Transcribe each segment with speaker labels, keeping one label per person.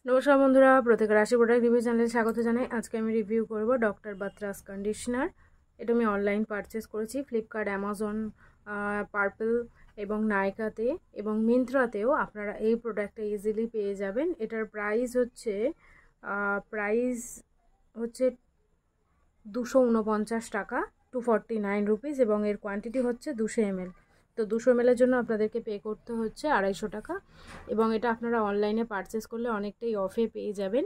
Speaker 1: নমস্কার বন্ধুরা, প্রত্যেকের রাশি প্রোডাক্ট রিভিউ চ্যানেলে স্বাগত জানাই। আজকে আমি রিভিউ করব ডক্টর বাত্রাস কন্ডিশনার। এটা আমি অনলাইন পারচেস করেছি ফ্লিপকার্ট, অ্যামাজন, পার্পল এবং নাইকাতে এবং মিন্ত্রাতেও আপনারা এই প্রোডাক্টটা ইজিলি পেয়ে যাবেন। এটার প্রাইস হচ্ছে 249 টাকা, 249 রুপিস, এবং এর কোয়ান্টিটি হচ্ছে 200 ml। তো 200 ml জন্য আপনাদেরকে পে করতে হচ্ছে 250 টাকা, এবং এটা আপনারা অনলাইনে পারচেস করলে অনেকটাই অফে পেয়ে যাবেন।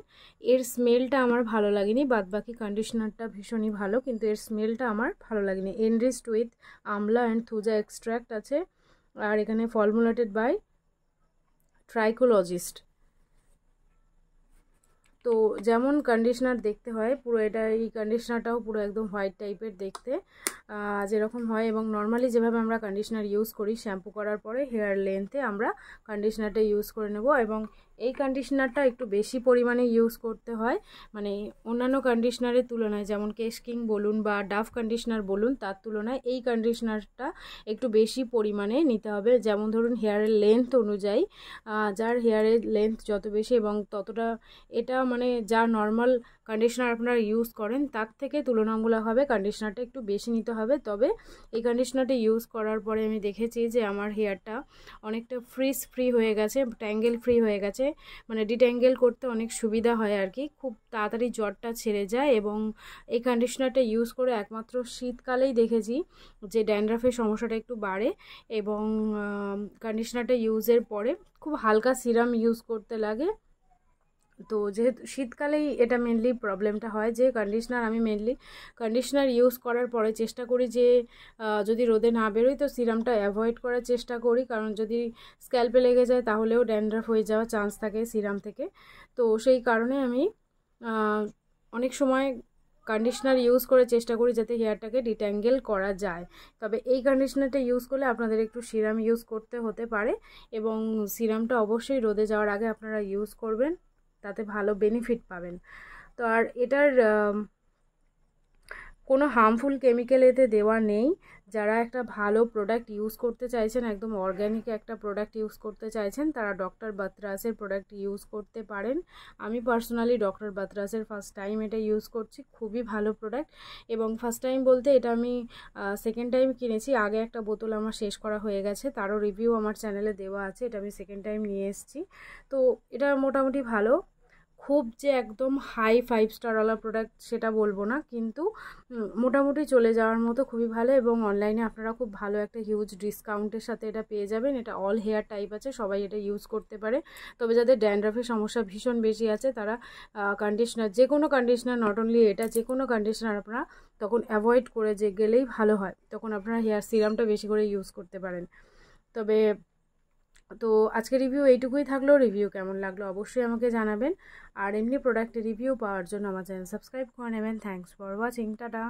Speaker 1: এর স্মেলটা আমার ভালো লাগেনি, বাদবাকি কন্ডিশনারটা ভীষণই ভালো, কিন্তু এর স্মেলটা আমার ভালো লাগেনি। Enriched with Amla and Thuja extract আছে, আর এখানে ফর্মুলেটেড বাই ট্রাইকোলজিস্ট। তো যেমন কন্ডিশনার দেখতে হয় পুরো, এই কন্ডিশনারটাও পুরো একদম হোয়াইট টাইপের দেখতে, যেরকম হয়, এবং নর্মালি যেভাবে আমরা কন্ডিশনার ইউজ করি শ্যাম্পু করার পরে হেয়ার লেন্থে আমরা কন্ডিশনারটা ইউজ করে নেব। এবং এই কন্ডিশনারটা একটু বেশি পরিমাণে ইউজ করতে হয়, মানে অন্যান্য কন্ডিশনারের তুলনায়, যেমন কেশ কিং বলুন বা ডাভ কন্ডিশনার বলুন, তার তুলনায় এই কন্ডিশনারটা একটু বেশি পরিমাণে নিতে হবে। যেমন ধরুন হেয়ারের লেন্থ অনুযায়ী, যার হেয়ারের লেন্থ যত বেশি এবং ততটা, এটা মানে যা নর্মাল কন্ডিশনার আপনারা ইউজ করেন তার থেকে তুলনামূলকভাবে কন্ডিশনারটা একটু বেশি নিতে হবে। তবে এই কন্ডিশনারটা ইউজ করার পরে আমি দেখেছি যে আমার হেয়ারটা অনেকটা ফ্রিজ ফ্রি হয়ে গেছে, ট্যাঙ্গেল ফ্রি হয়ে গেছে, মানে ডিট্যাঙ্গেল করতে অনেক সুবিধা হয় আর কি, খুব তাড়াতাড়ি জ্বরটা ছেড়ে যায়। এবং এই কন্ডিশনারটা ইউজ করে একমাত্র শীতকালেই দেখেছি যে ড্যান্ড্রাফের সমস্যাটা একটু বাড়ে। এবং কন্ডিশনারটা ইউজের পরে খুব হালকা সিরাম ইউজ করতে লাগে। তো যেহেতু শীতকালেই এটা মেনলি প্রবলেমটা হয়, যে আমি মেনলি কন্ডিশনার ইউজ করার পরে চেষ্টা করি যে যদি রোদে না বেরোই তো সিরামটা অ্যাভয়েড করার চেষ্টা করি, কারণ যদি স্ক্যাল্পে লেগে যায় তাহলেও ড্যান্ড্রাফ হয়ে যাওয়ার চান্স থাকে সিরাম থেকে। তো সেই কারণে আমি অনেক সময় কন্ডিশনার ইউজ করে চেষ্টা করি যাতে হেয়ারটাকে ডিট্যাঙ্গেল করা যায়। তবে এই কন্ডিশনারটা ইউজ করলে আপনাদের একটু সিরাম ইউজ করতে হতে পারে, এবং সিরামটা অবশ্যই রোদে যাওয়ার আগে আপনারা ইউজ করবেন, তাতে ভালো বেনিফিট পাবেন। তো আর এটার কোনো হার্মফুল কেমিক্যাল এতে দেওয়া নেই। যারা একটা ভালো প্রোডাক্ট ইউজ করতে চাইছেন, একদম অর্গ্যানিক একটা প্রোডাক্ট ইউজ করতে চাইছেন, তারা ডক্টর বাত্রাসের প্রোডাক্ট ইউজ করতে পারেন। আমি পার্সোনালি ডক্টর বাত্রাসের ফার্স্ট টাইম এটা ইউজ করছি, খুবই ভালো প্রোডাক্ট। এবং ফার্স্ট টাইম বলতে এটা আমি সেকেন্ড টাইম কিনেছি, আগে একটা বোতল আমার শেষ করা হয়ে গেছে, তারও রিভিউ আমার চ্যানেলে দেওয়া আছে। এটা আমি সেকেন্ড টাইম নিয়ে এসেছি। তো এটা মোটামুটি ভালো, খুব যে একদম হাই 5 স্টারওয়ালা প্রোডাক্ট সেটা বলবো না, কিন্তু মোটামুটি চলে যাওয়ার মতো খুবই ভালো। এবং অনলাইনে আপনারা খুব ভালো একটা হিউজ ডিসকাউন্টের সাথে এটা পেয়ে যাবেন। এটা অল হেয়ার টাইপ আছে, সবাই এটা ইউজ করতে পারে। তবে যাদের ড্যান্ড্রাফের সমস্যা ভীষণ বেশি আছে তারা কন্ডিশনার, যে কোনো কন্ডিশনার, নট অনলি এটা, যে কোনো কন্ডিশনার আপনারা তখন অ্যাভয়েড করে যে গেলেই ভালো হয়, তখন আপনারা হেয়ার সিরামটা বেশি করে ইউজ করতে পারেন। তবে তো আজকে রিভিউ এইটুকুই থাকলো। রিভিউ কেমন লাগলো অবশ্যই আমাকে জানাবেন, আর এমনি প্রোডাক্টের রিভিউ পাওয়ার জন্য আমার চ্যানেল সাবস্ক্রাইব করে নেবেন। Thanks for watching, tata.